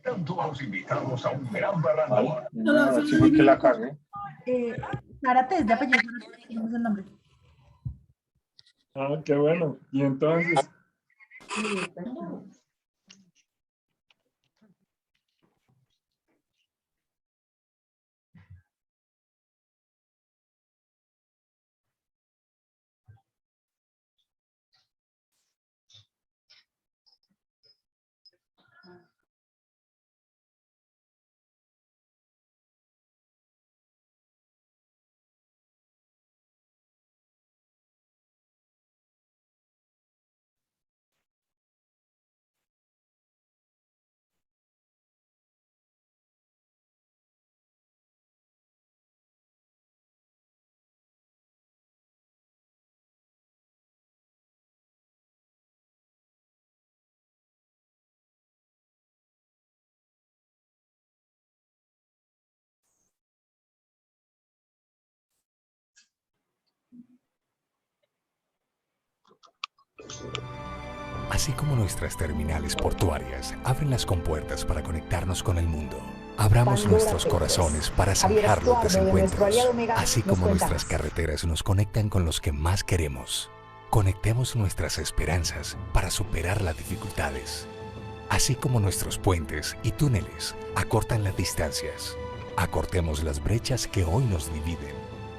Tanto a los invitados a un gran barranco. Vale, nada, sí fue que la cagué. Zárate es de apellido, no es el nombre. Ah, qué bueno. Y entonces, Así como nuestras terminales portuarias abren las compuertas para conectarnos con el mundo, abramos nuestros corazones para zanjar los desencuentros. Así como nuestras carreteras nos conectan con los que más queremos, conectemos nuestras esperanzas para superar las dificultades. Así como nuestros puentes y túneles acortan las distancias, acortemos las brechas que hoy nos dividen.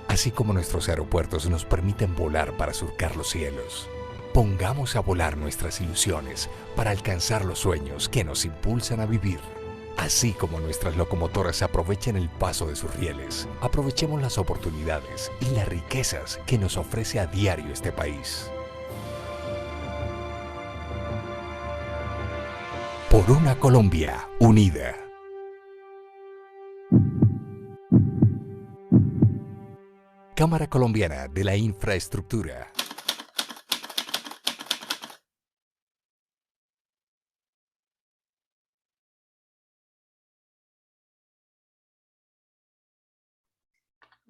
Así como nuestros aeropuertos nos permiten volar para surcar los cielos, pongamos a volar nuestras ilusiones para alcanzar los sueños que nos impulsan a vivir. Así como nuestras locomotoras aprovechan el paso de sus rieles, aprovechemos las oportunidades y las riquezas que nos ofrece a diario este país. Por una Colombia unida. Cámara Colombiana de la Infraestructura.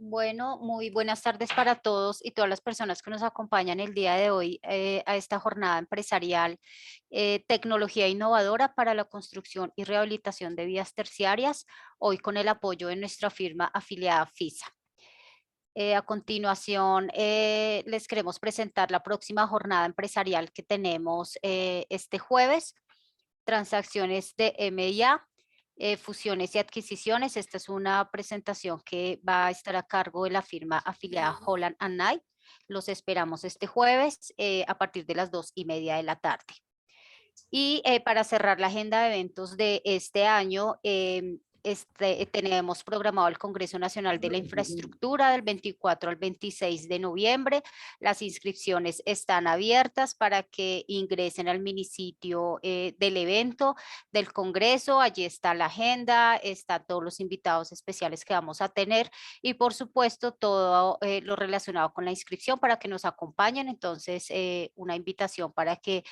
Bueno, muy buenas tardes para todos y todas las personas que nos acompañan el día de hoy a esta jornada empresarial Tecnología Innovadora para la Construcción y Rehabilitación de Vías Terciarias, hoy con el apoyo de nuestra firma afiliada FISA. A continuación, les queremos presentar la próxima jornada empresarial que tenemos este jueves, transacciones de M&A, fusiones y adquisiciones. Esta es una presentación que va a estar a cargo de la firma afiliada Holland & Knight. Los esperamos este jueves a partir de las 2:30 de la tarde. Y para cerrar la agenda de eventos de este año, tenemos programado el Congreso Nacional de la Infraestructura del 24 al 26 de noviembre. Las inscripciones están abiertas para que ingresen al minisitio del evento del Congreso. Allí está la agenda, están todos los invitados especiales que vamos a tener y por supuesto todo lo relacionado con la inscripción para que nos acompañen. Entonces, una invitación para que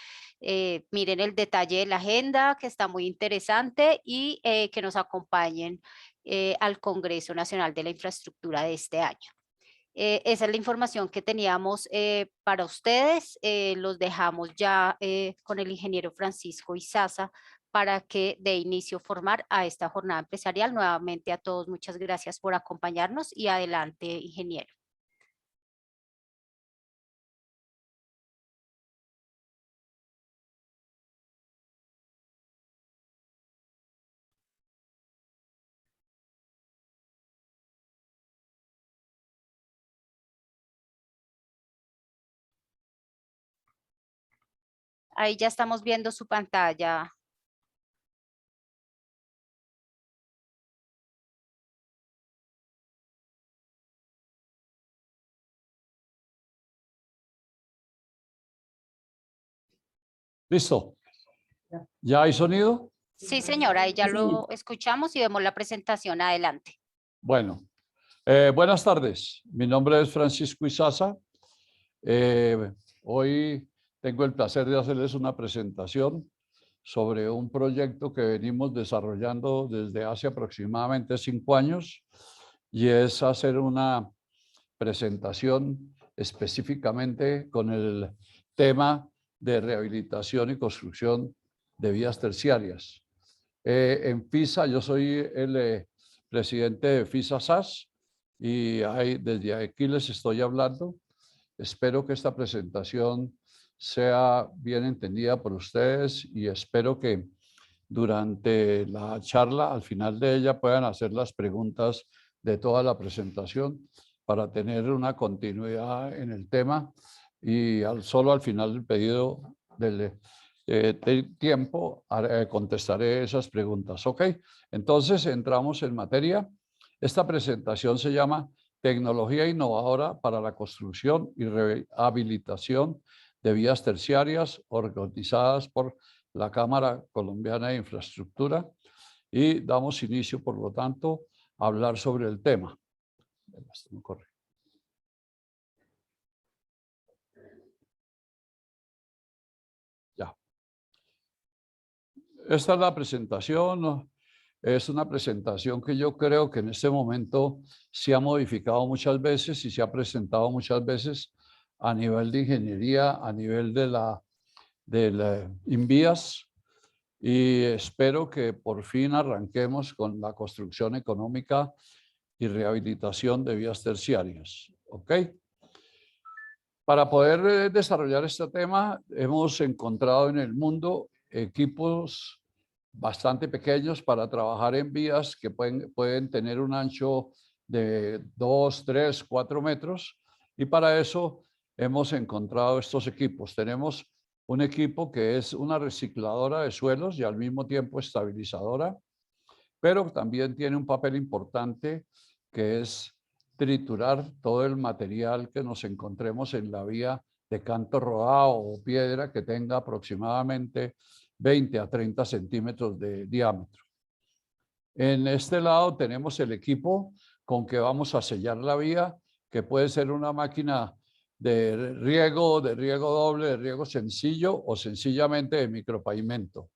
miren el detalle de la agenda, que está muy interesante, y que nos acompañen al Congreso Nacional de la Infraestructura de este año. Esa es la información que teníamos para ustedes. Los dejamos ya con el ingeniero Francisco Izaza para que dé inicio formal a esta jornada empresarial. Nuevamente a todos, muchas gracias por acompañarnos y adelante, ingeniero. Ahí ya estamos viendo su pantalla. Listo. ¿Ya hay sonido? Sí, señora, ahí ya lo escuchamos y vemos la presentación. Adelante. Bueno, buenas tardes. Mi nombre es Francisco Izaza. Hoy tengo el placer de hacerles una presentación sobre un proyecto que venimos desarrollando desde hace aproximadamente 5 años y es hacer una presentación específicamente con el tema de rehabilitación y construcción de vías terciarias. En FISA, yo soy el presidente de FISA SAS y desde aquí les estoy hablando. Espero que esta presentación sea bien entendida por ustedes y espero que durante la charla, al final de ella, puedan hacer las preguntas de toda la presentación para tener una continuidad en el tema y solo al final del pedido del tiempo contestaré esas preguntas. ¿Ok? Entonces entramos en materia. Esta presentación se llama Tecnología innovadora para la construcción y rehabilitación de vías terciarias organizadas por la Cámara Colombiana de Infraestructura y damos inicio, por lo tanto, a hablar sobre el tema. Esto no corre. Ya. Esta es la presentación. Es una presentación que yo creo que en este momento se ha modificado muchas veces y se ha presentado muchas veces a nivel de ingeniería, a nivel de la Invías, y espero que por fin arranquemos con la construcción económica y rehabilitación de vías terciarias. ¿Ok? Para poder desarrollar este tema, hemos encontrado en el mundo equipos bastante pequeños para trabajar en vías que pueden tener un ancho de 2, 3, 4 metros, y para eso hemos encontrado estos equipos. Tenemos un equipo que es una recicladora de suelos y al mismo tiempo estabilizadora, pero también tiene un papel importante que es triturar todo el material que nos encontremos en la vía de canto rodado o piedra que tenga aproximadamente 20 a 30 centímetros de diámetro. En este lado tenemos el equipo con que vamos a sellar la vía, que puede ser una máquina de riego doble, de riego sencillo o sencillamente de micropavimento.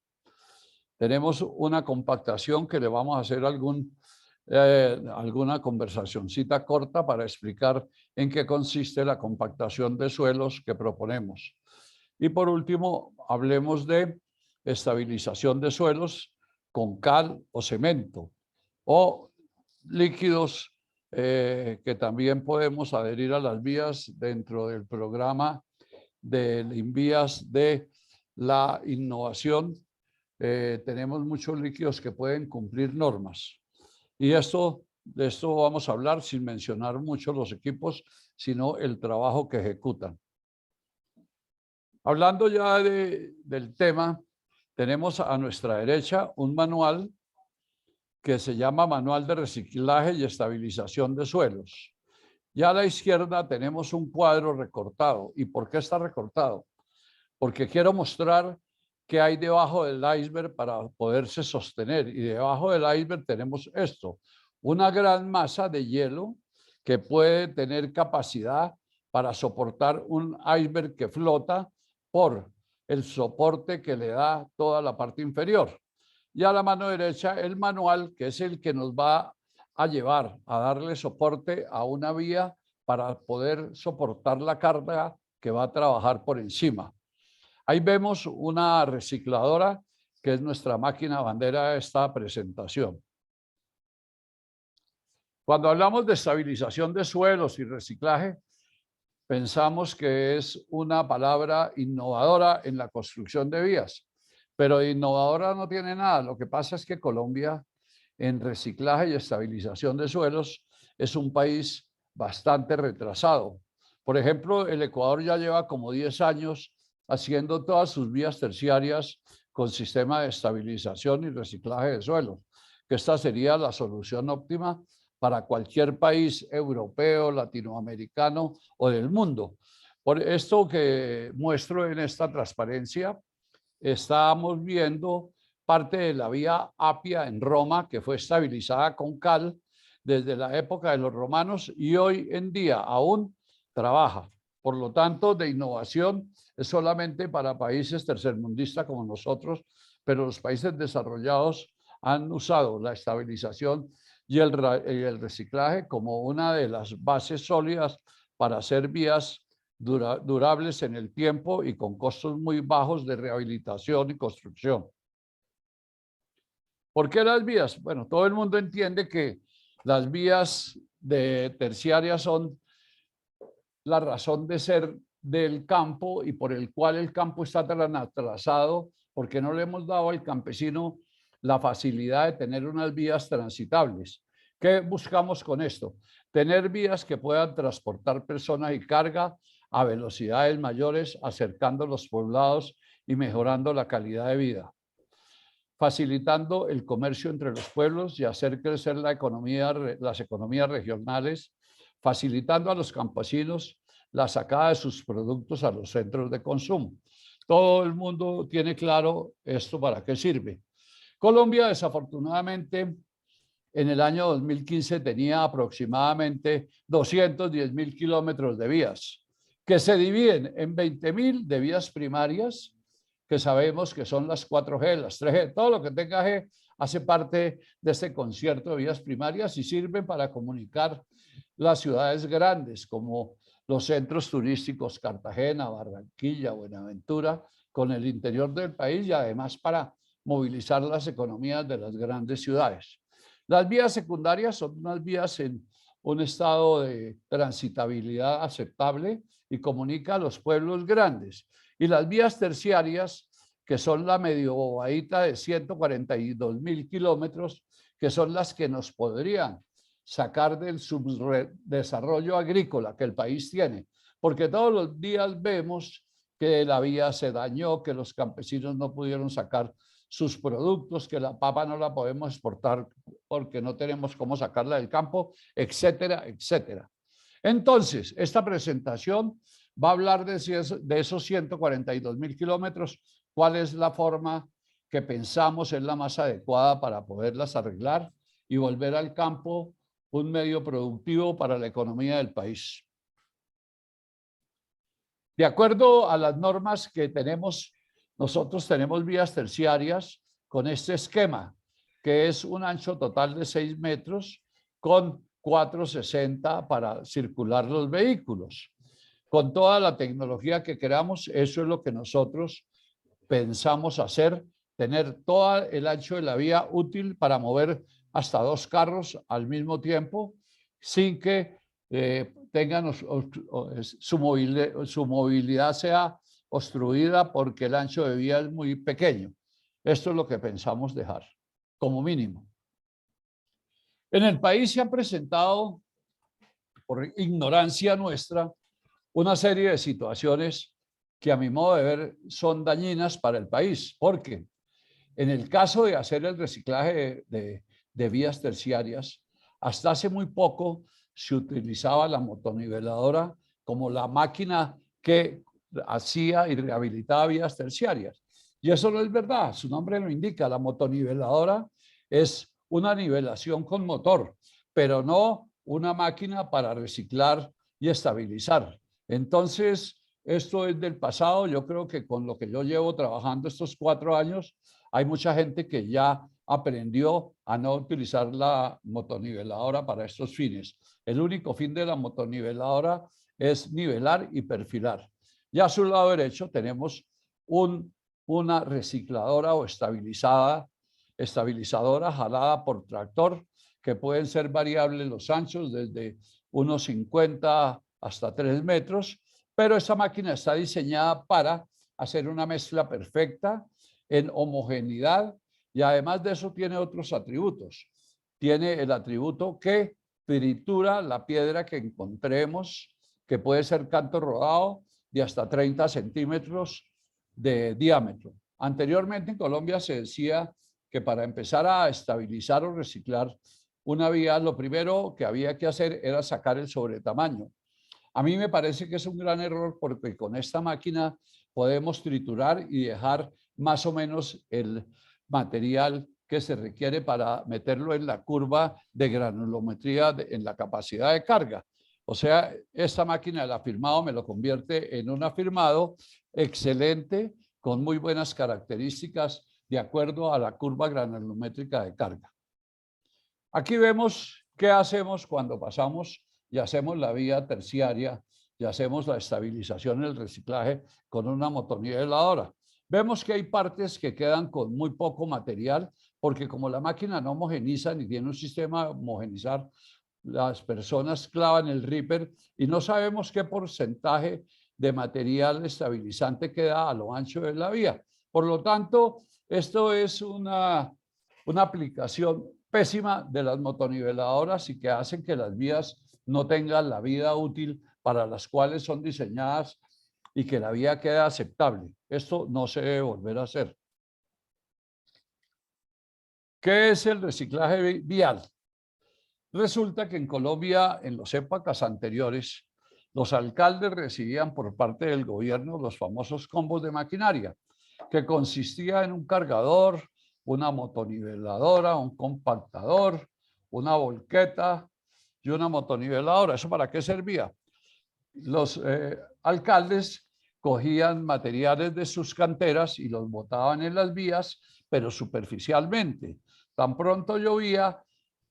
Tenemos una compactación que le vamos a hacer alguna conversacioncita corta para explicar en qué consiste la compactación de suelos que proponemos. Y por último, hablemos de estabilización de suelos con cal o cemento o líquidos que también podemos adherir a las vías dentro del programa de Invías de la innovación. Tenemos muchos líquidos que pueden cumplir normas. Y de esto vamos a hablar sin mencionar mucho los equipos, sino el trabajo que ejecutan. Hablando ya del tema, tenemos a nuestra derecha un manual que se llama Manual de Reciclaje y Estabilización de Suelos. Y a la izquierda tenemos un cuadro recortado. ¿Y por qué está recortado? Porque quiero mostrar qué hay debajo del iceberg para poderse sostener. Y debajo del iceberg tenemos esto, una gran masa de hielo que puede tener capacidad para soportar un iceberg que flota por el soporte que le da toda la parte inferior. Y a la mano derecha el manual, que es el que nos va a llevar a darle soporte a una vía para poder soportar la carga que va a trabajar por encima. Ahí vemos una recicladora que es nuestra máquina bandera de esta presentación. Cuando hablamos de estabilización de suelos y reciclaje, pensamos que es una palabra innovadora en la construcción de vías, pero innovadora no tiene nada. Lo que pasa es que Colombia en reciclaje y estabilización de suelos es un país bastante retrasado. Por ejemplo, el Ecuador ya lleva como 10 años haciendo todas sus vías terciarias con sistema de estabilización y reciclaje de suelos, que esta sería la solución óptima para cualquier país europeo, latinoamericano o del mundo. Por esto que muestro en esta transparencia, estamos viendo parte de la vía Apia en Roma, que fue estabilizada con cal desde la época de los romanos y hoy en día aún trabaja. Por lo tanto, de innovación es solamente para países tercermundistas como nosotros, pero los países desarrollados han usado la estabilización y el reciclaje como una de las bases sólidas para hacer vías durables en el tiempo y con costos muy bajos de rehabilitación y construcción. ¿Por qué las vías? Bueno, todo el mundo entiende que las vías terciarias son la razón de ser del campo y por el cual el campo está tan atrasado, porque no le hemos dado al campesino la facilidad de tener unas vías transitables. ¿Qué buscamos con esto? Tener vías que puedan transportar personas y carga a velocidades mayores, acercando los poblados y mejorando la calidad de vida, facilitando el comercio entre los pueblos y hacer crecer las economías regionales, facilitando a los campesinos la sacada de sus productos a los centros de consumo. Todo el mundo tiene claro esto para qué sirve. Colombia, desafortunadamente, en el año 2015 tenía aproximadamente 210.000 kilómetros de vías, que se dividen en 20.000 de vías primarias, que sabemos que son las 4G, las 3G, todo lo que tenga G hace parte de este concierto de vías primarias y sirven para comunicar las ciudades grandes como los centros turísticos Cartagena, Barranquilla, Buenaventura, con el interior del país y además para movilizar las economías de las grandes ciudades. Las vías secundarias son unas vías en un estado de transitabilidad aceptable y comunica a los pueblos grandes. Y las vías terciarias, que son la medio bobadita de 142.000 kilómetros, que son las que nos podrían sacar del subdesarrollo agrícola que el país tiene, porque todos los días vemos que la vía se dañó, que los campesinos no pudieron sacar sus productos, que la papa no la podemos exportar porque no tenemos cómo sacarla del campo, etcétera, etcétera. Entonces, esta presentación va a hablar de esos 142.000 kilómetros, cuál es la forma que pensamos es la más adecuada para poderlas arreglar y volver al campo un medio productivo para la economía del país. De acuerdo a las normas que tenemos, nosotros tenemos vías terciarias con este esquema, que es un ancho total de 6 metros con 460 para circular los vehículos. Con toda la tecnología que queramos, eso es lo que nosotros pensamos hacer, tener todo el ancho de la vía útil para mover hasta 2 carros al mismo tiempo, sin que tengan su movilidad sea obstruida porque el ancho de vía es muy pequeño. Esto es lo que pensamos dejar, como mínimo. En el país se han presentado, por ignorancia nuestra, una serie de situaciones que a mi modo de ver son dañinas para el país, porque en el caso de hacer el reciclaje de vías terciarias, hasta hace muy poco se utilizaba la motoniveladora como la máquina que hacía y rehabilitaba vías terciarias. Y eso no es verdad, su nombre lo indica, la motoniveladora es una nivelación con motor, pero no una máquina para reciclar y estabilizar. Entonces, esto es del pasado. Yo creo que con lo que yo llevo trabajando estos 4 años, hay mucha gente que ya aprendió a no utilizar la motoniveladora para estos fines. El único fin de la motoniveladora es nivelar y perfilar. Y a su lado derecho tenemos una recicladora o estabilizadora jalada por tractor, que pueden ser variables los anchos desde unos 50 hasta 3 metros, pero esta máquina está diseñada para hacer una mezcla perfecta en homogeneidad y además de eso tiene otros atributos. Tiene el atributo que tritura la piedra que encontremos, que puede ser canto rodado de hasta 30 centímetros de diámetro. Anteriormente en Colombia se decía que para empezar a estabilizar o reciclar una vía, lo primero que había que hacer era sacar el sobretamaño. A mí me parece que es un gran error porque con esta máquina podemos triturar y dejar más o menos el material que se requiere para meterlo en la curva de granulometría en la capacidad de carga. O sea, esta máquina del afirmado me lo convierte en un afirmado excelente con muy buenas características de acuerdo a la curva granulométrica de carga. Aquí vemos qué hacemos cuando pasamos y hacemos la vía terciaria y hacemos la estabilización y el reciclaje con una motoniveladora. Vemos que hay partes que quedan con muy poco material, porque como la máquina no homogeniza ni tiene un sistema de homogenizar, las personas clavan el ripper y no sabemos qué porcentaje de material estabilizante queda a lo ancho de la vía. Por lo tanto, esto es una aplicación pésima de las motoniveladoras y que hacen que las vías no tengan la vida útil para las cuales son diseñadas y que la vía quede aceptable. Esto no se debe volver a hacer. ¿Qué es el reciclaje vial? Resulta que en Colombia, en las épocas anteriores, los alcaldes recibían por parte del gobierno los famosos combos de maquinaria, que consistía en un cargador, una motoniveladora, un compactador, una volqueta y una motoniveladora. ¿Eso para qué servía? Los alcaldes cogían materiales de sus canteras y los botaban en las vías, pero superficialmente. Tan pronto llovía,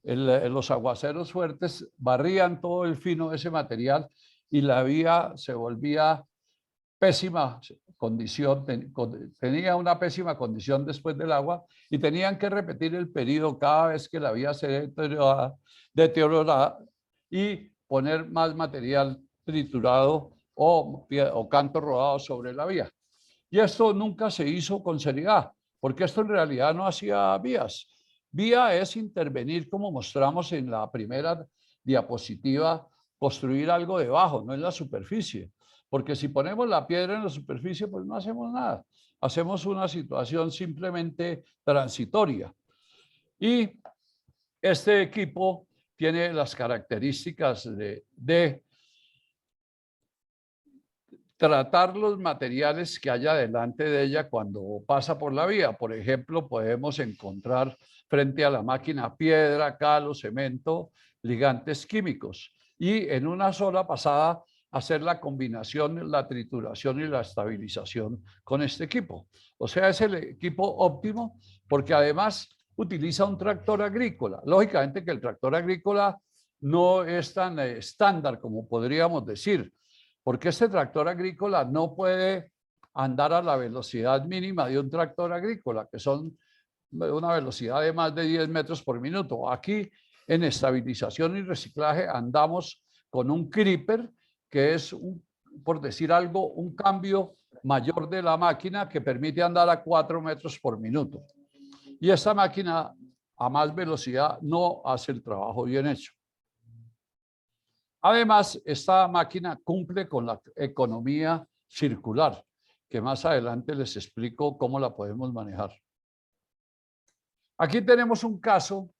los aguaceros fuertes barrían todo el fino de ese material y la vía se volvía pésima condición, tenía una pésima condición después del agua y tenían que repetir el periodo cada vez que la vía se deterioraba y poner más material triturado o canto rodado sobre la vía. Y esto nunca se hizo con seriedad, porque esto en realidad no hacía vías. Vía es intervenir, como mostramos en la primera diapositiva, construir algo debajo, no en la superficie. Porque si ponemos la piedra en la superficie, pues no hacemos nada. Hacemos una situación simplemente transitoria. Y este equipo tiene las características de tratar los materiales que haya delante de ella cuando pasa por la vía. Por ejemplo, podemos encontrar frente a la máquina piedra, cal, cemento, ligantes químicos. Y en una sola pasada hacer la combinación, la trituración y la estabilización con este equipo. O sea, es el equipo óptimo porque además utiliza un tractor agrícola. Lógicamente que el tractor agrícola no es tan estándar como podríamos decir, porque este tractor agrícola no puede andar a la velocidad mínima de un tractor agrícola, que son una velocidad de más de 10 metros por minuto. Aquí en estabilización y reciclaje andamos con un creeper, que es, por decir algo, un cambio mayor de la máquina que permite andar a 4 metros por minuto. Y esta máquina a más velocidad no hace el trabajo bien hecho. Además, esta máquina cumple con la economía circular, que más adelante les explico cómo la podemos manejar. Aquí tenemos un caso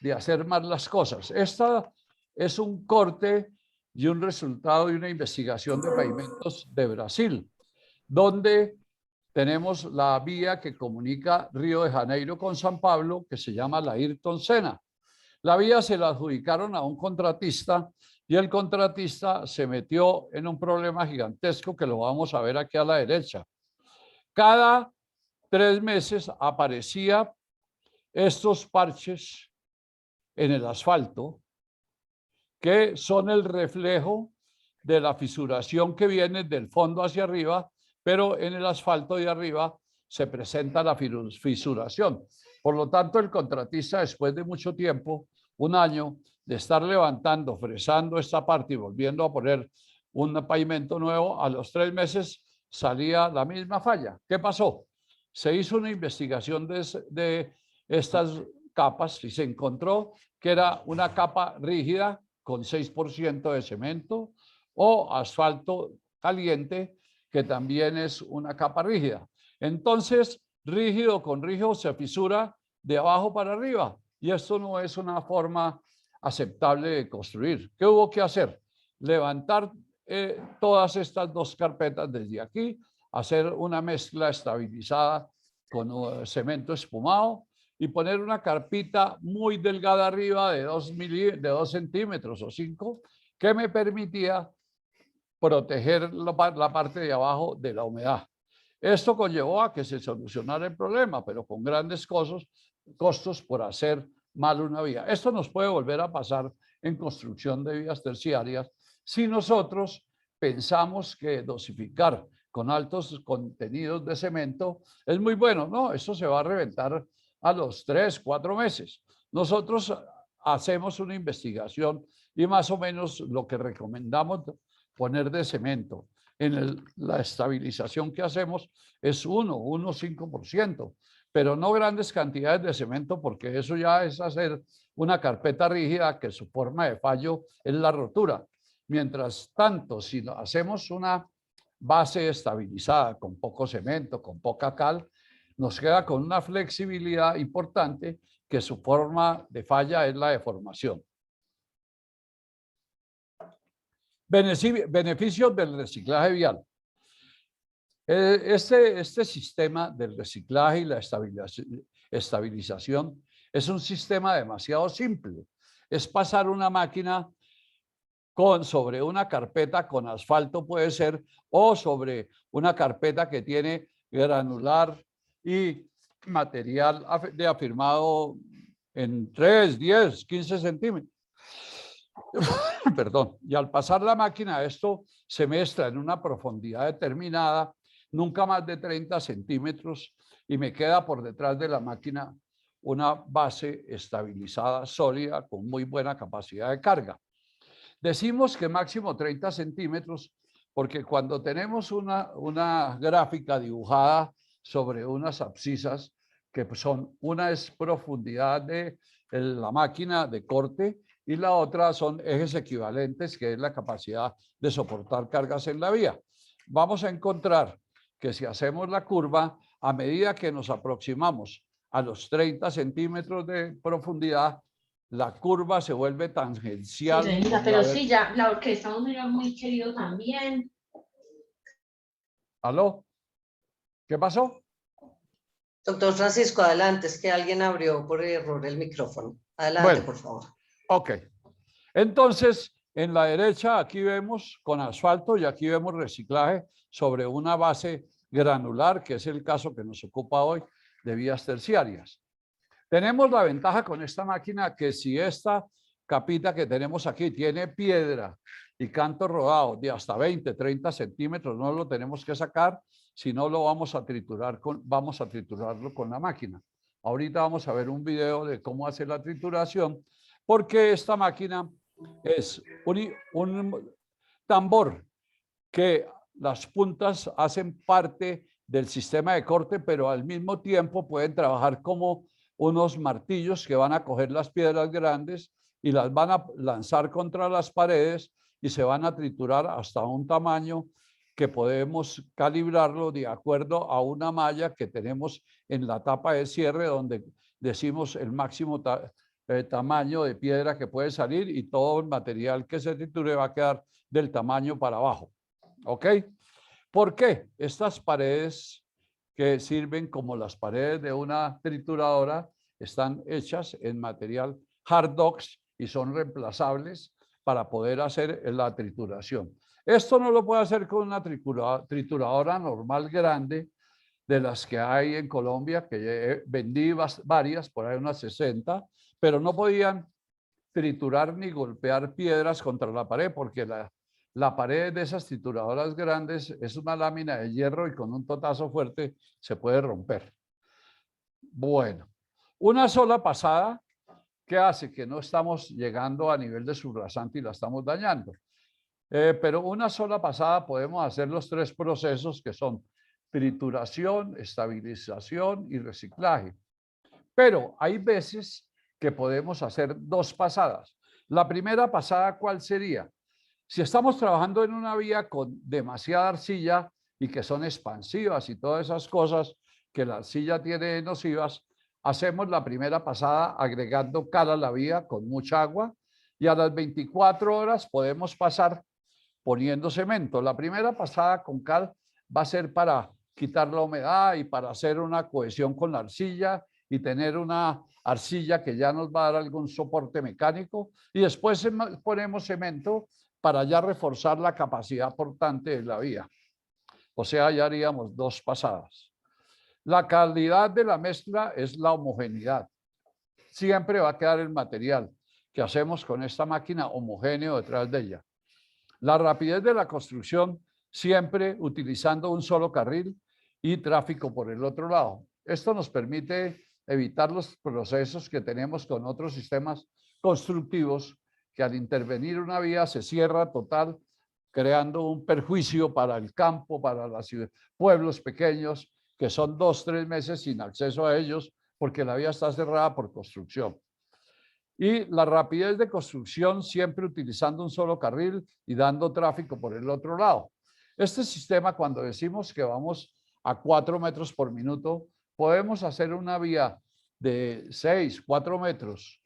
de hacer mal las cosas. Esta es un corte y un resultado de una investigación de pavimentos de Brasil, donde tenemos la vía que comunica Río de Janeiro con San Pablo, que se llama la Ayrton Senna. La vía se la adjudicaron a un contratista y el contratista se metió en un problema gigantesco que lo vamos a ver aquí a la derecha. Cada 3 meses aparecía estos parches en el asfalto que son el reflejo de la fisuración que viene del fondo hacia arriba, pero en el asfalto de arriba se presenta la fisuración. Por lo tanto, el contratista, después de mucho tiempo, 1 año, de estar levantando, fresando esta parte y volviendo a poner un pavimento nuevo, a los 3 meses salía la misma falla. ¿Qué pasó? Se hizo una investigación de estas capas y se encontró que era una capa rígida con 6% de cemento o asfalto caliente, que también es una capa rígida. Entonces, rígido con rígido se fisura de abajo para arriba y esto no es una forma aceptable de construir. ¿Qué hubo que hacer? Levantar todas estas 2 carpetas desde aquí, hacer una mezcla estabilizada con cemento espumado y poner una carpita muy delgada arriba de 2 centímetros o 5, que me permitía proteger la parte de abajo de la humedad. Esto conllevó a que se solucionara el problema, pero con grandes costos por hacer mal una vía. Esto nos puede volver a pasar en construcción de vías terciarias si nosotros pensamos que dosificar con altos contenidos de cemento, es muy bueno. No, eso se va a reventar a los 3, 4 meses. Nosotros hacemos una investigación y más o menos lo que recomendamos poner de cemento en la estabilización que hacemos es 1,5%, pero no grandes cantidades de cemento porque eso ya es hacer una carpeta rígida que su forma de fallo es la rotura. Mientras tanto, si hacemos una base estabilizada con poco cemento, con poca cal, nos queda con una flexibilidad importante que su forma de falla es la deformación. Beneficios del reciclaje vial. Este sistema del reciclaje y la estabilización es un sistema demasiado simple. Es pasar una máquina sobre una carpeta con asfalto, puede ser, o sobre una carpeta que tiene granular y material de afirmado en 3, 10, 15 centímetros. Perdón. Y al pasar la máquina, esto se mezcla en una profundidad determinada, nunca más de 30 centímetros, y me queda por detrás de la máquina una base estabilizada, sólida, con muy buena capacidad de carga. Decimos que máximo 30 centímetros, porque cuando tenemos una gráfica dibujada sobre unas abscisas, que son, una es profundidad de la máquina de corte y la otra son ejes equivalentes, que es la capacidad de soportar cargas en la vía. Vamos a encontrar que si hacemos la curva, a medida que nos aproximamos a los 30 centímetros de profundidad, la curva se vuelve tangencial. Sí, pero sí, ya la orquesta no era muy querido también. ¿Aló? ¿Qué pasó? Doctor Francisco, adelante, es que alguien abrió por error el micrófono. Adelante, Bueno, por favor. Ok. Entonces, en la derecha aquí vemos con asfalto y aquí vemos reciclaje sobre una base granular, que es el caso que nos ocupa hoy de vías terciarias. Tenemos la ventaja con esta máquina que si esta capita que tenemos aquí tiene piedra y canto rodado de hasta 20, 30 centímetros, no lo tenemos que sacar, sino lo vamos a triturar vamos a triturarlo con la máquina. Ahorita vamos a ver un video de cómo hacer la trituración, porque esta máquina es un tambor que las puntas hacen parte del sistema de corte, pero al mismo tiempo pueden trabajar como unos martillos que van a coger las piedras grandes y las van a lanzar contra las paredes y se van a triturar hasta un tamaño que podemos calibrarlo de acuerdo a una malla que tenemos en la tapa de cierre, donde decimos el máximo tamaño de piedra que puede salir, y todo el material que se triture va a quedar del tamaño para abajo. ¿Ok? ¿Por qué? Estas paredes que sirven como las paredes de una trituradora están hechas en material Hardox y son reemplazables para poder hacer la trituración. Esto no lo puede hacer con una trituradora normal grande de las que hay en Colombia, que vendí varias, por ahí unas 60, pero no podían triturar ni golpear piedras contra la pared porque la pared de esas trituradoras grandes es una lámina de hierro y con un totazo fuerte se puede romper. Bueno, una sola pasada, ¿qué hace? Que no estamos llegando a nivel de subrasante y la estamos dañando. Pero una sola pasada podemos hacer los 3 procesos que son trituración, estabilización y reciclaje. Pero hay veces que podemos hacer 2 pasadas. La primera pasada, ¿cuál sería? Si estamos trabajando en una vía con demasiada arcilla y que son expansivas y todas esas cosas que la arcilla tiene nocivas, hacemos la primera pasada agregando cal a la vía con mucha agua y a las 24 horas podemos pasar poniendo cemento. La primera pasada con cal va a ser para quitar la humedad y para hacer una cohesión con la arcilla y tener una arcilla que ya nos va a dar algún soporte mecánico, y después ponemos cemento para ya reforzar la capacidad portante de la vía. O sea, ya haríamos 2 pasadas. La calidad de la mezcla es la homogeneidad. Siempre va a quedar el material que hacemos con esta máquina homogéneo detrás de ella. La rapidez de la construcción siempre utilizando un solo carril y tráfico por el otro lado. Esto nos permite evitar los procesos que tenemos con otros sistemas constructivos, que al intervenir una vía se cierra total, creando un perjuicio para el campo, para los pueblos pequeños, que son 2 o 3 meses sin acceso a ellos, porque la vía está cerrada por construcción. Y la rapidez de construcción siempre utilizando un solo carril y dando tráfico por el otro lado. Este sistema, cuando decimos que vamos a 4 metros por minuto, podemos hacer una vía de 4 metros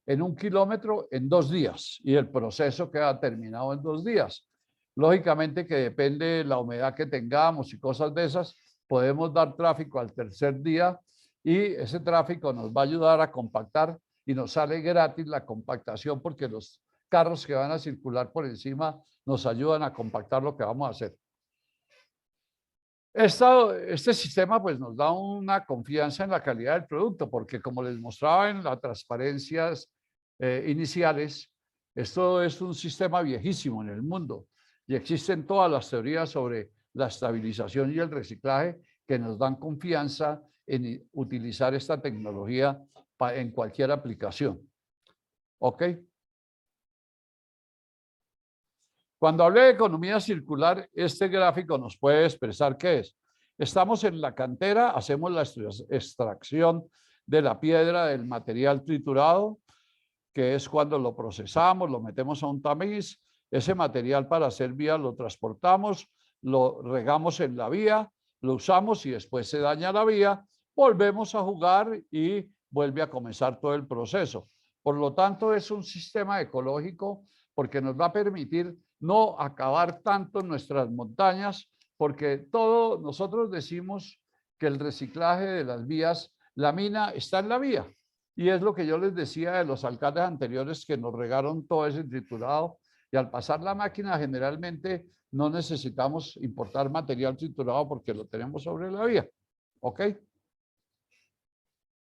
en 1 kilómetro en 2 días y el proceso queda terminado en 2 días. Lógicamente que depende de la humedad que tengamos y cosas de esas, podemos dar tráfico al tercer día y ese tráfico nos va a ayudar a compactar y nos sale gratis la compactación porque los carros que van a circular por encima nos ayudan a compactar lo que vamos a hacer. Este sistema pues nos da una confianza en la calidad del producto porque como les mostraba en las transparencias iniciales, esto es un sistema viejísimo en el mundo y existen todas las teorías sobre la estabilización y el reciclaje que nos dan confianza en utilizar esta tecnología en cualquier aplicación. ¿Ok? Cuando hablé de economía circular, este gráfico nos puede expresar qué es. Estamos en la cantera, hacemos la extracción de la piedra del material triturado, que es cuando lo procesamos, lo metemos a un tamiz, ese material para hacer vía lo transportamos, lo regamos en la vía, lo usamos y después se daña la vía, volvemos a jugar y vuelve a comenzar todo el proceso. Por lo tanto, es un sistema ecológico porque nos va a permitir no acabar tanto en nuestras montañas, porque nosotros decimos que el reciclaje de las vías, la mina está en la vía. Y es lo que yo les decía de los alcaldes anteriores que nos regaron todo ese triturado. Y al pasar la máquina, generalmente no necesitamos importar material triturado porque lo tenemos sobre la vía. ¿Ok?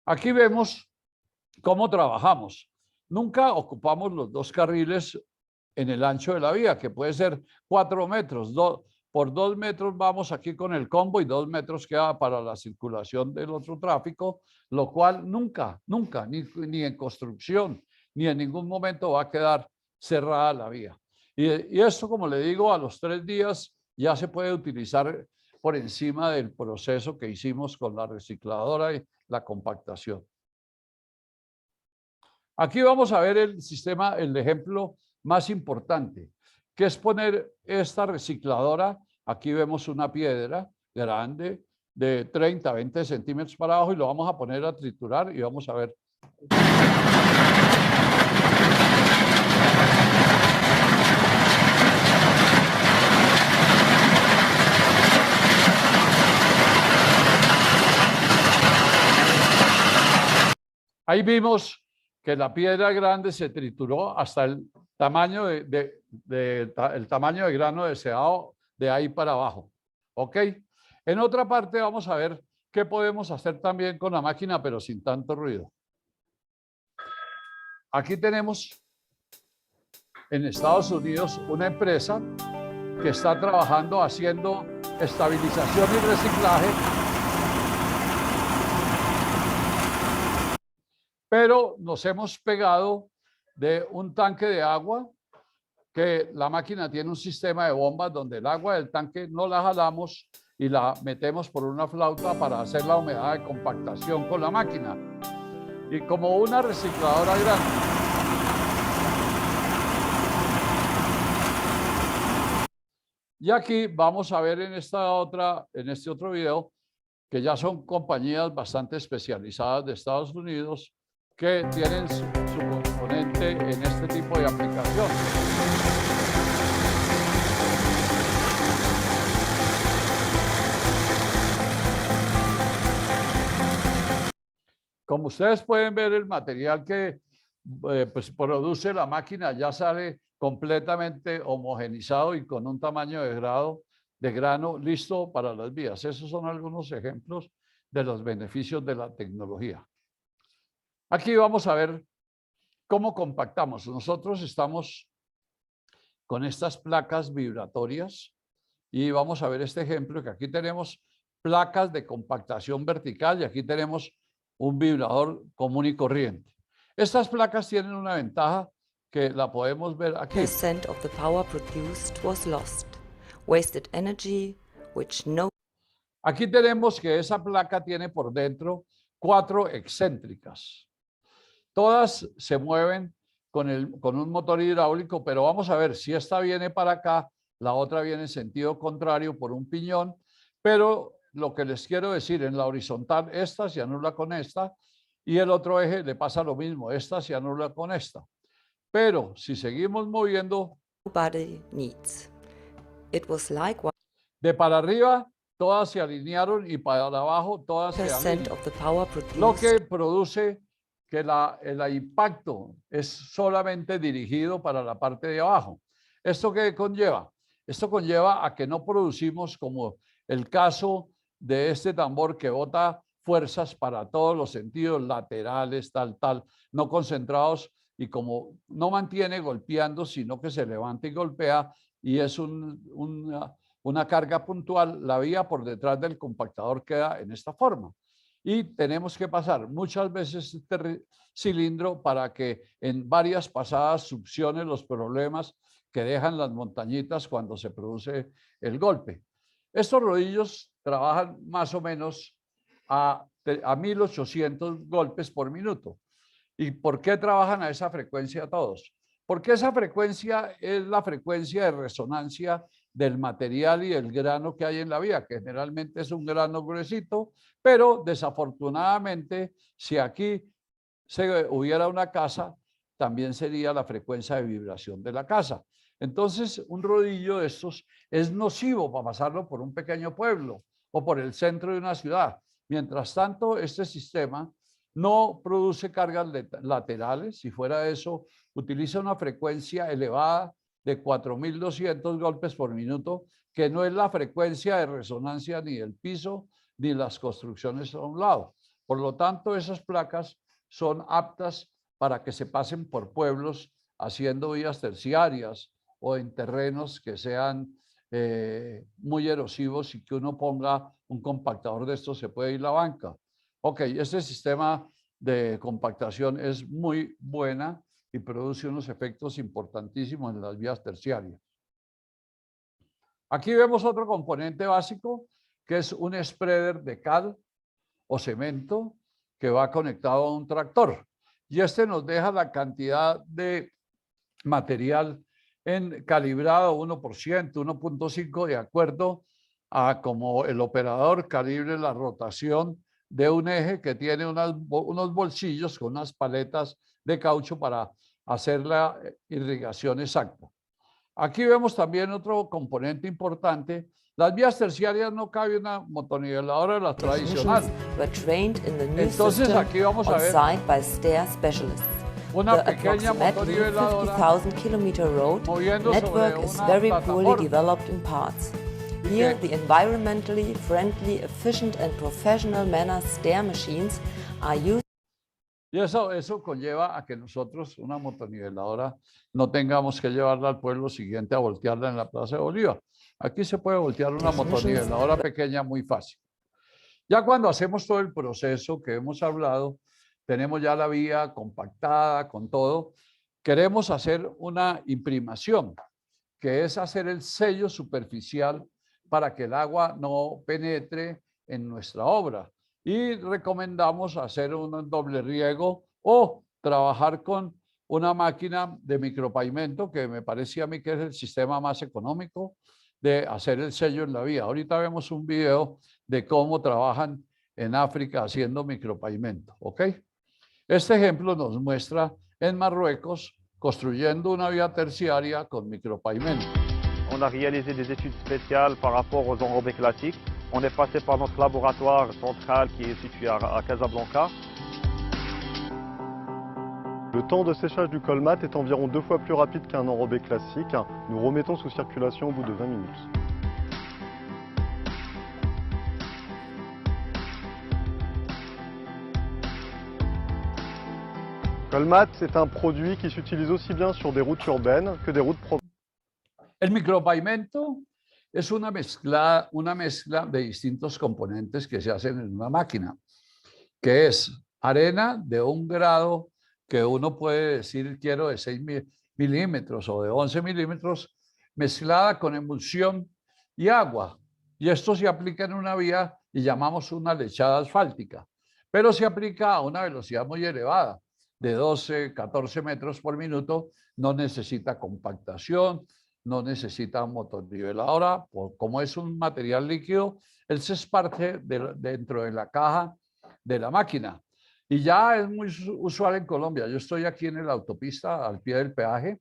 Aquí vemos cómo trabajamos. Nunca ocupamos los 2 carriles en el ancho de la vía, que puede ser 4 metros. Por 2 metros vamos aquí con el combo y 2 metros queda para la circulación del otro tráfico, lo cual nunca, ni en construcción, ni en ningún momento va a quedar cerrada la vía. Y esto, como le digo, a los 3 días ya se puede utilizar por encima del proceso que hicimos con la recicladora y la compactación. Aquí vamos a ver el sistema, el ejemplo más importante, que es poner esta recicladora. Aquí vemos una piedra grande de 30 a 20 centímetros para abajo y lo vamos a poner a triturar y vamos a ver. Ahí vimos que la piedra grande se trituró hasta el tamaño el tamaño de grano deseado de ahí para abajo. ¿Ok? En otra parte vamos a ver qué podemos hacer también con la máquina, pero sin tanto ruido. Aquí tenemos en Estados Unidos una empresa que está trabajando haciendo estabilización y reciclaje, pero nos hemos pegado de un tanque de agua que la máquina tiene un sistema de bombas donde el agua del tanque no la jalamos y la metemos por una flauta para hacer la humedad de compactación con la máquina. Y como una recicladora grande. Y aquí vamos a ver en este otro video que ya son compañías bastante especializadas de Estados Unidos que tienen su componente en este tipo de aplicación. Como ustedes pueden ver, el material que pues produce la máquina ya sale completamente homogenizado y con un tamaño de grano listo para las vías. Esos son algunos ejemplos de los beneficios de la tecnología. Aquí vamos a ver cómo compactamos. Nosotros estamos con estas placas vibratorias Y vamos a ver este ejemplo que aquí tenemos placas de compactación vertical y aquí tenemos un vibrador común y corriente. Estas placas tienen una ventaja que la podemos ver aquí. % of the power produced was lost. Wasted energy, which no. Aquí tenemos que esa placa tiene por dentro 4 excéntricas. Todas se mueven con un motor hidráulico, pero vamos a ver si esta viene para acá, la otra viene en sentido contrario por un piñón, pero lo que les quiero decir, en la horizontal esta se anula con esta y el otro eje le pasa lo mismo, esta se anula con esta. Pero si seguimos moviendo Nobody needs. It was like de para arriba, todas se alinearon y para abajo todas se 1% alinean. of the power produced. Lo que produce que el impacto es solamente dirigido para la parte de abajo. ¿Esto qué conlleva? Esto conlleva a que no producimos, como el caso de este tambor que bota fuerzas para todos los sentidos, laterales, tal, no concentrados, y como no mantiene golpeando, sino que se levanta y golpea, y es una carga puntual, la vía por detrás del compactador queda en esta forma. Y tenemos que pasar muchas veces este cilindro para que en varias pasadas succione los problemas que dejan las montañitas cuando se produce el golpe. Estos rodillos trabajan más o menos a 1800 golpes por minuto. ¿Y por qué trabajan a esa frecuencia todos? Porque esa frecuencia es la frecuencia de resonancia del material y el grano que hay en la vía, que generalmente es un grano gruesito, pero desafortunadamente, si aquí se hubiera una casa, también sería la frecuencia de vibración de la casa. Entonces, un rodillo de estos es nocivo para pasarlo por un pequeño pueblo o por el centro de una ciudad. Mientras tanto, este sistema no produce cargas laterales. Si fuera eso, utiliza una frecuencia elevada de 4200 golpes por minuto, que no es la frecuencia de resonancia ni del piso ni las construcciones a un lado. Por lo tanto, esas placas son aptas para que se pasen por pueblos haciendo vías terciarias o en terrenos que sean muy erosivos y que uno ponga un compactador de estos, se puede ir la banca. Ok, este sistema de compactación es muy buena y produce unos efectos importantísimos en las vías terciarias. Aquí vemos otro componente básico, que es un spreader de cal o cemento que va conectado a un tractor. Y este nos deja la cantidad de material en calibrado 1%, 1.5, de acuerdo a cómo el operador calibre la rotación de un eje que tiene unos bolsillos con unas paletas de caucho para hacer la irrigación exacta. Aquí vemos también otro componente importante. Las vías terciarias no cabe una motoniveladora de la tradicional. Entonces aquí vamos a ver una pequeña motoniveladora moviendo sobre una plataforma. Here, the environmentally friendly, efficient and professional manner stair machines are used. Y eso conlleva a que nosotros, una motoniveladora, no tengamos que llevarla al pueblo siguiente a voltearla en la Plaza de Bolívar. Aquí se puede voltear una motoniveladora pequeña muy fácil. Ya cuando hacemos todo el proceso que hemos hablado, tenemos ya la vía compactada con todo, queremos hacer una imprimación, que es hacer el sello superficial para que el agua no penetre en nuestra obra. Y recomendamos hacer un doble riego o trabajar con una máquina de micropavimento, que me parece a mí que es el sistema más económico de hacer el sello en la vía. Ahorita vemos un video de cómo trabajan en África haciendo micropavimento, ¿ok? Este ejemplo nos muestra en Marruecos construyendo una vía terciaria con micropavimento. On a réalisé des études spéciales par rapport aux enrobés classiques. On est passé par notre laboratoire central qui est situé à Casablanca. Le temps de séchage du colmate est environ 2 fois plus rapide qu'un enrobé classique. Nous remettons sous circulation au bout de 20 minutes. Colmate, c'est un produit qui s'utilise aussi bien sur des routes urbaines que des routes provinciales. El micropavimento es una mezcla de distintos componentes que se hacen en una máquina, que es arena de un grado que uno puede decir quiero de 6 milímetros o de 11 milímetros, mezclada con emulsión y agua. Y esto se aplica en una vía y llamamos una lechada asfáltica, pero se aplica a una velocidad muy elevada, de 12, 14 metros por minuto, no necesita compactación, no necesita un motorniveladora, como es un material líquido, él se esparce dentro de la caja de la máquina. Y ya es muy usual en Colombia. Yo estoy aquí en la autopista, al pie del peaje,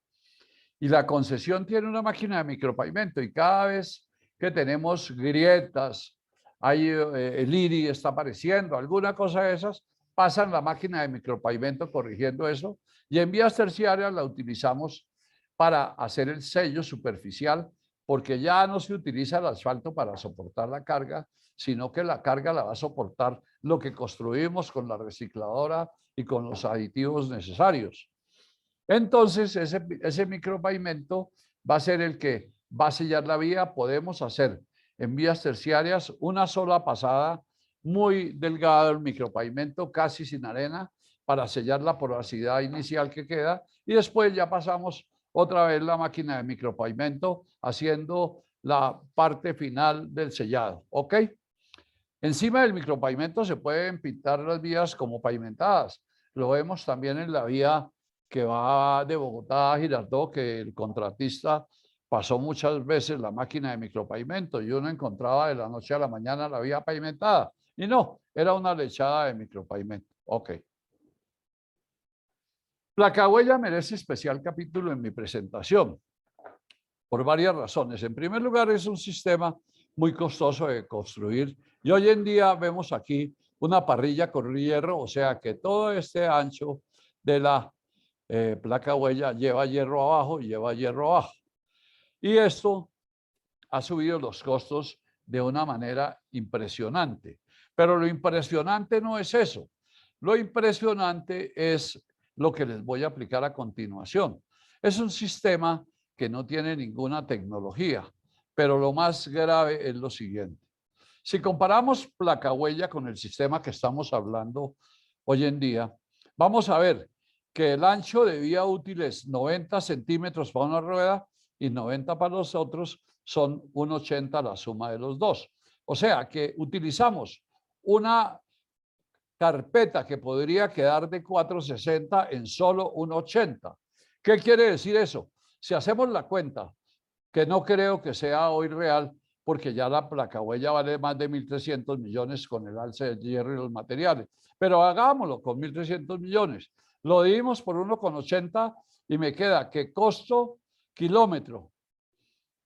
y la concesión tiene una máquina de micropavimento, y cada vez que tenemos grietas, hay, el IRI está apareciendo, alguna cosa de esas, pasan la máquina de micropavimento corrigiendo eso, y en vías terciarias la utilizamos para hacer el sello superficial, porque ya no se utiliza el asfalto para soportar la carga, sino que la carga la va a soportar lo que construimos con la recicladora y con los aditivos necesarios. Entonces, ese micropavimento va a ser el que va a sellar la vía. Podemos hacer en vías terciarias una sola pasada muy delgada del micropavimento, casi sin arena, para sellar la porosidad inicial que queda, y después ya pasamos otra vez la máquina de micropavimento haciendo la parte final del sellado. ¿Ok? Encima del micropavimento se pueden pintar las vías como pavimentadas. Lo vemos también en la vía que va de Bogotá a Girardot, que el contratista pasó muchas veces la máquina de micropavimento y uno encontraba de la noche a la mañana la vía pavimentada. Y no, era una lechada de micropavimento. Ok. Placahuella merece especial capítulo en mi presentación por varias razones. En primer lugar, es un sistema muy costoso de construir y hoy en día vemos aquí una parrilla con hierro, o sea que todo este ancho de la placahuella lleva hierro abajo y lleva hierro abajo. Y esto ha subido los costos de una manera impresionante. Pero lo impresionante no es eso. Lo impresionante es lo que les voy a aplicar a continuación. Es un sistema que no tiene ninguna tecnología, pero lo más grave es lo siguiente. Si comparamos placahuella con el sistema que estamos hablando hoy en día, vamos a ver que el ancho de vía útil es 90 centímetros para una rueda y 90 para los otros, son 1,80 la suma de los dos. O sea que utilizamos una carpeta que podría quedar de 4,60 en solo 1,80. ¿Qué quiere decir eso? Si hacemos la cuenta, que no creo que sea hoy real, porque ya la placahuella vale más de 1.300 millones con el alza del hierro y los materiales, pero hagámoslo con 1.300 millones. Lo dividimos por 1,80 y me queda que costo kilómetro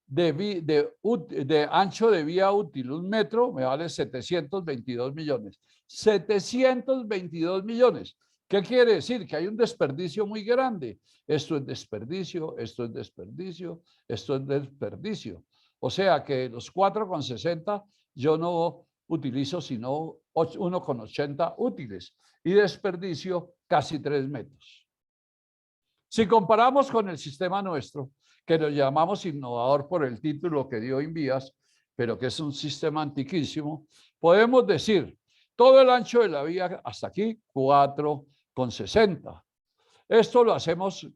de ancho de vía útil, 1 metro, me vale 722 millones. 722 millones. ¿Qué quiere decir? Que hay un desperdicio muy grande. Esto es desperdicio, esto es desperdicio, esto es desperdicio. O sea que los 4,60 yo no utilizo sino 1,80 útiles y desperdicio casi 3 metros. Si comparamos con el sistema nuestro, que lo llamamos innovador por el título que dio Invías, pero que es un sistema antiquísimo, podemos decir todo el ancho de la vía hasta aquí, 4,60. Esto lo hacemos,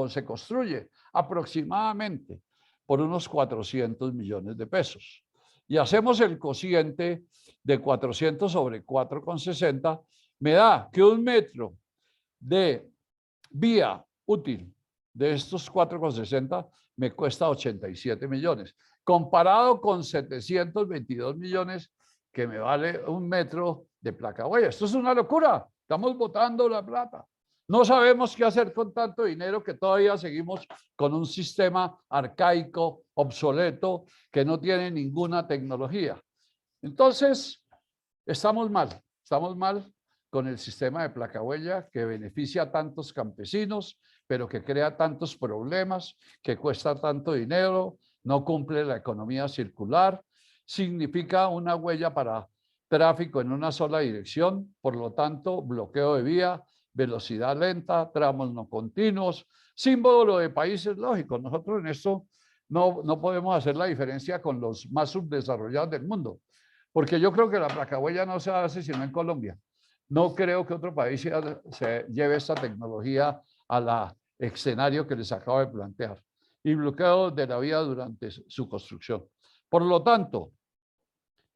se construye aproximadamente por unos 400 millones de pesos. Y hacemos el cociente de 400 sobre 4,60, me da que 1 metro de vía útil de estos 4,60 me cuesta 87 millones, comparado con 722 millones que me vale 1 metro de placahuella. Esto es una locura, estamos botando la plata. No sabemos qué hacer con tanto dinero que todavía seguimos con un sistema arcaico, obsoleto, que no tiene ninguna tecnología. Entonces, estamos mal con el sistema de placahuella que beneficia a tantos campesinos, pero que crea tantos problemas, que cuesta tanto dinero, no cumple la economía circular, significa una huella para tráfico en una sola dirección, por lo tanto, bloqueo de vía, velocidad lenta, tramos no continuos, símbolo de países lógicos. Nosotros en esto no podemos hacer la diferencia con los más subdesarrollados del mundo, porque yo creo que la placahuella no se hace sino en Colombia. No creo que otro país se lleve esta tecnología al escenario que les acabo de plantear y bloqueo de la vía durante su construcción. Por lo tanto,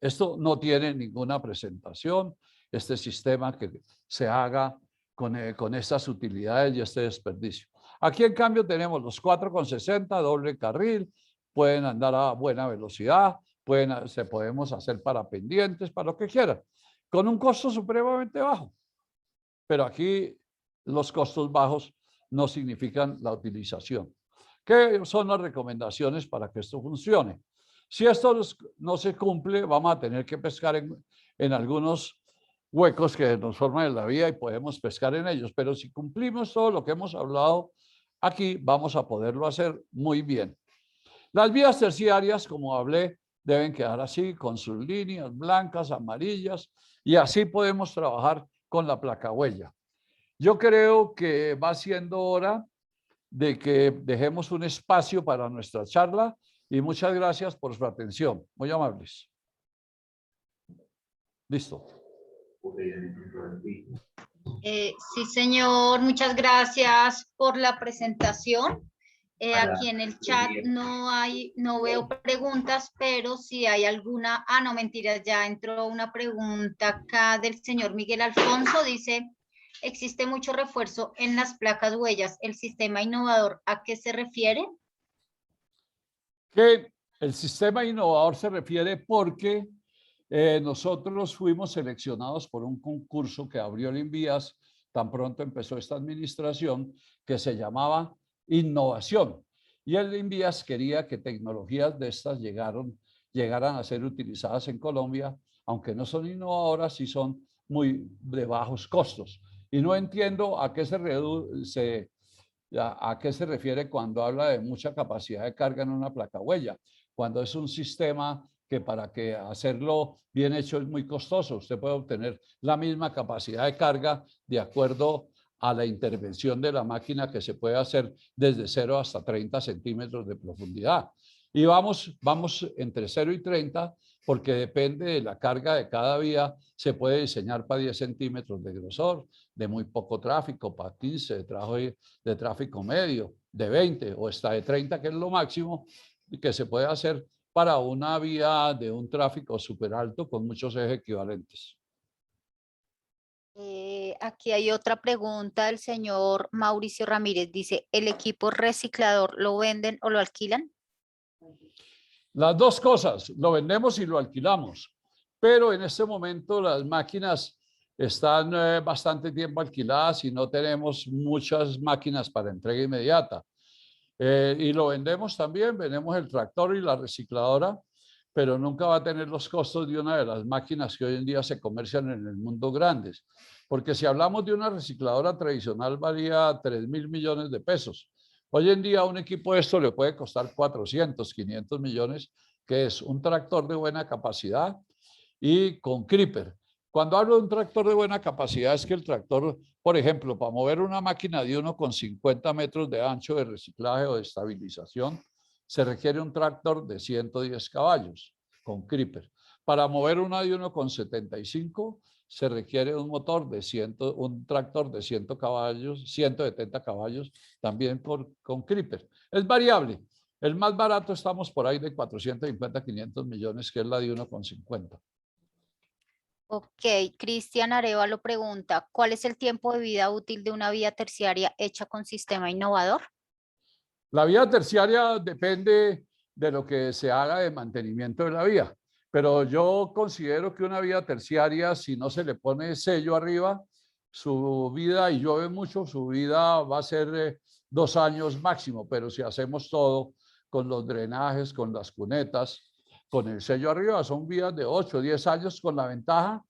esto no tiene ninguna presentación, este sistema que se haga con estas utilidades y este desperdicio. Aquí, en cambio, tenemos los 4,60, doble carril, pueden andar a buena velocidad, podemos hacer para pendientes, para lo que quieran, con un costo supremamente bajo. Pero aquí los costos bajos no significan la utilización. ¿Qué son las recomendaciones para que esto funcione? Si esto no se cumple, vamos a tener que pescar en algunos huecos que nos forman en la vía y podemos pescar en ellos. Pero si cumplimos todo lo que hemos hablado aquí, vamos a poderlo hacer muy bien. Las vías terciarias, como hablé, deben quedar así, con sus líneas blancas, amarillas, y así podemos trabajar con la placahuella. Yo creo que va siendo hora de que dejemos un espacio para nuestra charla y muchas gracias por su atención. Muy amables. Listo. Sí, señor, muchas gracias por la presentación. Aquí en el chat no veo preguntas, pero si hay alguna, no, mentiras, ya entró una pregunta acá del señor Miguel Alfonso, dice, ¿existe mucho refuerzo en las placas huellas? ¿El sistema innovador a qué se refiere? Que el sistema innovador se refiere porque nosotros fuimos seleccionados por un concurso que abrió el INVIAS tan pronto empezó esta administración, que se llamaba Innovación. Y el INVIAS quería que tecnologías de estas llegaran a ser utilizadas en Colombia, aunque no son innovadoras y son muy de bajos costos. Y no entiendo a qué se refiere cuando habla de mucha capacidad de carga en una placahuella, cuando es un sistema que para que hacerlo bien hecho es muy costoso. Usted puede obtener la misma capacidad de carga de acuerdo a la intervención de la máquina, que se puede hacer desde 0 hasta 30 centímetros de profundidad. Y vamos entre 0 y 30, porque depende de la carga de cada vía, se puede diseñar para 10 centímetros de grosor, de muy poco tráfico, para 15, de tráfico medio, de 20 o hasta de 30, que es lo máximo, que se puede hacer para una vía de un tráfico súper alto con muchos ejes equivalentes. Aquí hay otra pregunta del señor Mauricio Ramírez. Dice, ¿el equipo reciclador lo venden o lo alquilan? Las dos cosas, lo vendemos y lo alquilamos. Pero en este momento las máquinas están bastante tiempo alquiladas y no tenemos muchas máquinas para entrega inmediata. Y lo vendemos también, vendemos el tractor y la recicladora, pero nunca va a tener los costos de una de las máquinas que hoy en día se comercian en el mundo grandes. Porque si hablamos de una recicladora tradicional, valía 3.000 millones de pesos. Hoy en día un equipo de esto le puede costar 400, 500 millones, que es un tractor de buena capacidad y con creeper. Cuando hablo de un tractor de buena capacidad es que el tractor, por ejemplo, para mover una máquina de 1,50 metros de ancho de reciclaje o de estabilización, se requiere un tractor de 110 caballos con creeper. Para mover una de 1,75 se requiere un tractor de 100 caballos, 170 caballos, también con creeper. Es variable. El más barato estamos por ahí de 450, 500 millones, que es la de 1,50. Ok, Cristian Arevalo pregunta, ¿cuál es el tiempo de vida útil de una vía terciaria hecha con sistema innovador? La vía terciaria depende de lo que se haga de mantenimiento de la vía, pero yo considero que una vía terciaria, si no se le pone sello arriba, su vida, y llueve mucho, su vida va a ser 2 años máximo, pero si hacemos todo con los drenajes, con las cunetas, con el sello arriba, son vías de 8 o 10 años, con la ventaja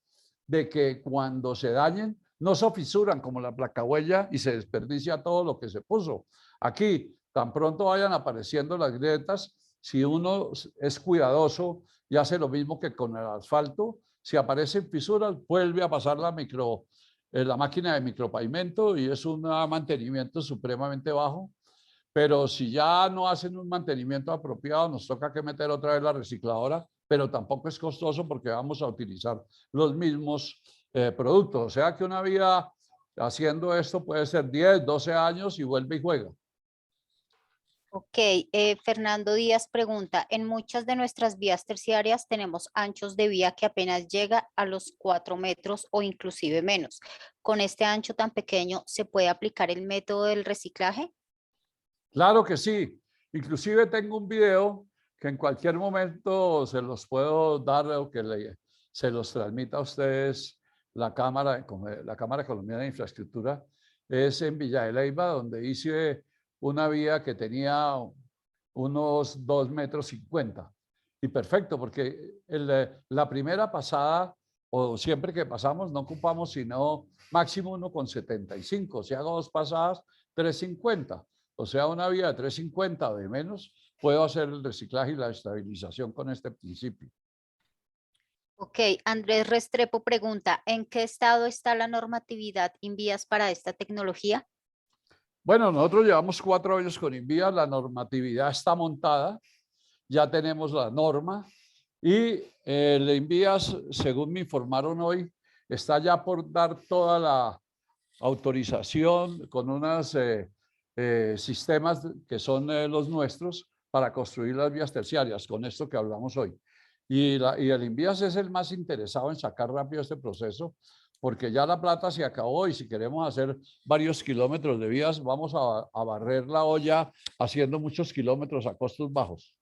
de que cuando se dañen no se fisuran como la placahuella y se desperdicia todo lo que se puso. Aquí, tan pronto vayan apareciendo las grietas, si uno es cuidadoso y hace lo mismo que con el asfalto, si aparecen fisuras, vuelve a pasar la máquina de micropavimento y es un mantenimiento supremamente bajo. pero si ya no hacen un mantenimiento apropiado, nos toca que meter otra vez la recicladora, pero tampoco es costoso porque vamos a utilizar los mismos productos. O sea que una vía haciendo esto puede ser 10, 12 años y vuelve y juega. Ok, Fernando Díaz pregunta, en muchas de nuestras vías terciarias tenemos anchos de vía que apenas llega a los 4 metros o inclusive menos. ¿Con este ancho tan pequeño se puede aplicar el método del reciclaje? Claro que sí. Inclusive tengo un video que en cualquier momento se los puedo dar o que se los transmita a ustedes la Cámara Colombiana de Infraestructura. Es en Villa de Leyva, donde hice una vía que tenía unos 2,50 metros. Y perfecto, porque la primera pasada, o siempre que pasamos, no ocupamos sino máximo 1,75. Si hago 2 pasadas, 3,50. O sea, una vía de 3,50 o de menos, puedo hacer el reciclaje y la estabilización con este principio. Ok, Andrés Restrepo pregunta, ¿en qué estado está la normatividad Invías para esta tecnología? Bueno, nosotros llevamos 4 años con Invías, la normatividad está montada, ya tenemos la norma y el Invías, según me informaron hoy, está ya por dar toda la autorización con unos sistemas que son los nuestros para construir las vías terciarias, con esto que hablamos hoy. Y el Invías es el más interesado en sacar rápido este proceso, porque ya la plata se acabó y si queremos hacer varios kilómetros de vías, vamos a barrer la olla haciendo muchos kilómetros a costos bajos.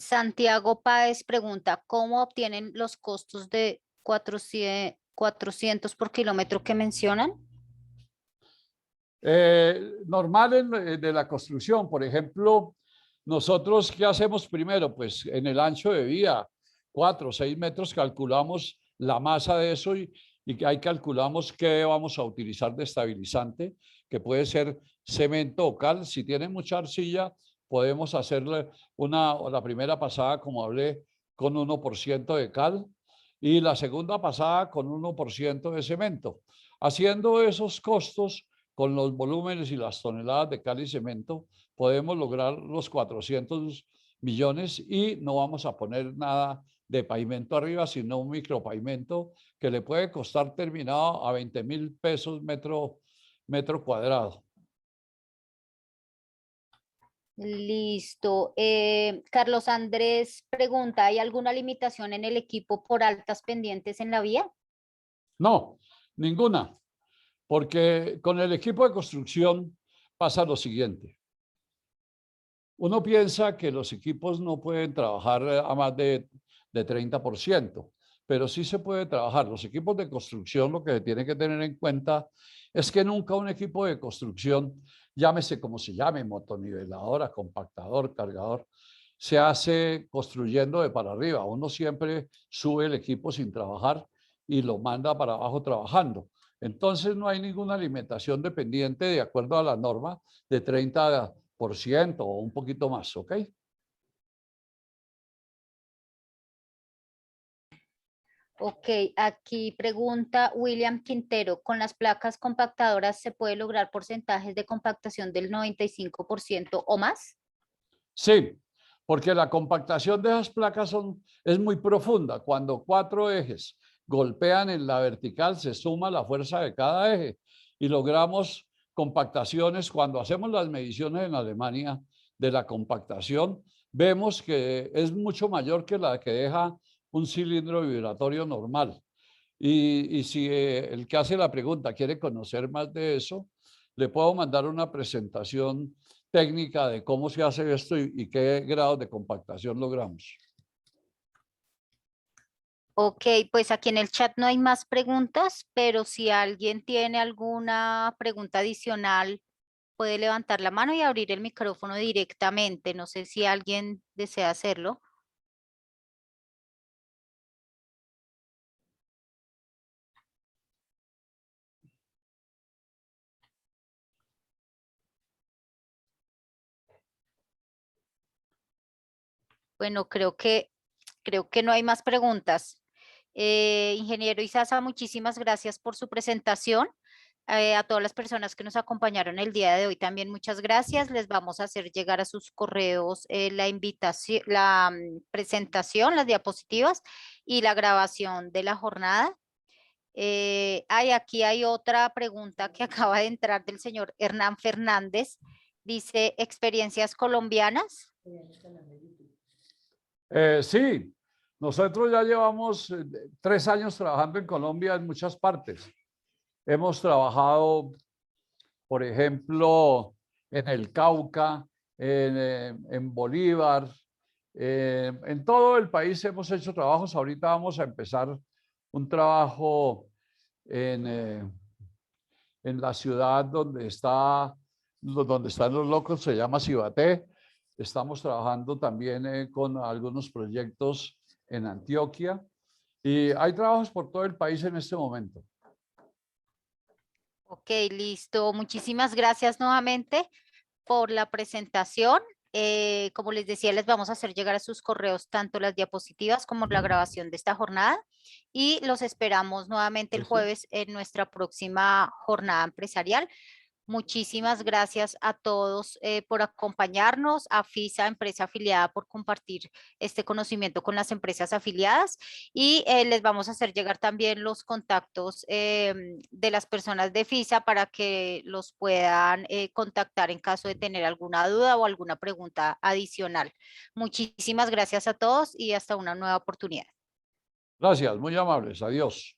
Santiago Páez pregunta, ¿cómo obtienen los costos de 400 por kilómetro que mencionan? Normal de la construcción, por ejemplo, nosotros, ¿qué hacemos primero? Pues en el ancho de vía, 4 o 6 metros, calculamos la masa de eso y ahí calculamos qué vamos a utilizar de estabilizante, que puede ser cemento o cal. Si tiene mucha arcilla, podemos hacerle la primera pasada, como hablé, con 1% de cal y la segunda pasada con 1% de cemento. Haciendo esos costos con los volúmenes y las toneladas de cal y cemento, podemos lograr los 400 millones y no vamos a poner nada de pavimento arriba, sino un micropavimento que le puede costar terminado a 20,000 pesos metro cuadrado. Listo. Carlos Andrés pregunta, ¿hay alguna limitación en el equipo por altas pendientes en la vía? No, ninguna. Porque con el equipo de construcción pasa lo siguiente. Uno piensa que los equipos no pueden trabajar a más de 30%, pero sí se puede trabajar. Los equipos de construcción, lo que se tiene que tener en cuenta es que nunca un equipo de construcción, llámese como se llame, motoniveladora, compactador, cargador, se hace construyendo de para arriba. Uno siempre sube el equipo sin trabajar y lo manda para abajo trabajando. Entonces no hay ninguna alimentación dependiente de acuerdo a la norma de 30% o un poquito más, ¿ok? Ok, aquí pregunta William Quintero, ¿con las placas compactadoras se puede lograr porcentajes de compactación del 95% o más? Sí, porque la compactación de esas placas es muy profunda. Cuando 4 ejes golpean en la vertical, se suma la fuerza de cada eje y logramos compactaciones. Cuando hacemos las mediciones en Alemania de la compactación, vemos que es mucho mayor que la que deja un cilindro vibratorio normal. Y si el que hace la pregunta quiere conocer más de eso, le puedo mandar una presentación técnica de cómo se hace esto y qué grados de compactación logramos. Ok, pues aquí en el chat no hay más preguntas, pero si alguien tiene alguna pregunta adicional, puede levantar la mano y abrir el micrófono directamente. No sé si alguien desea hacerlo. Bueno, creo que no hay más preguntas. Ingeniero Izaza, muchísimas gracias por su presentación. A todas las personas que nos acompañaron el día de hoy también muchas gracias. Les vamos a hacer llegar a sus correos la invitación, la presentación, las diapositivas y la grabación de la jornada. Aquí hay otra pregunta que acaba de entrar del señor Hernán Fernández. Dice, ¿experiencias colombianas? Sí, nosotros ya llevamos 3 años trabajando en Colombia en muchas partes. Hemos trabajado, por ejemplo, en el Cauca, en Bolívar, en todo el país hemos hecho trabajos. Ahorita vamos a empezar un trabajo en la ciudad donde están los locos, se llama Cibaté. Estamos trabajando también con algunos proyectos en Antioquia y hay trabajos por todo el país en este momento. Ok, listo. Muchísimas gracias nuevamente por la presentación. Como les decía, les vamos a hacer llegar a sus correos tanto las diapositivas como la grabación de esta jornada y los esperamos nuevamente el jueves en nuestra próxima jornada empresarial. Muchísimas gracias a todos por acompañarnos, a FISA, empresa afiliada, por compartir este conocimiento con las empresas afiliadas y les vamos a hacer llegar también los contactos de las personas de FISA para que los puedan contactar en caso de tener alguna duda o alguna pregunta adicional. Muchísimas gracias a todos y hasta una nueva oportunidad. Gracias, muy amables. Adiós.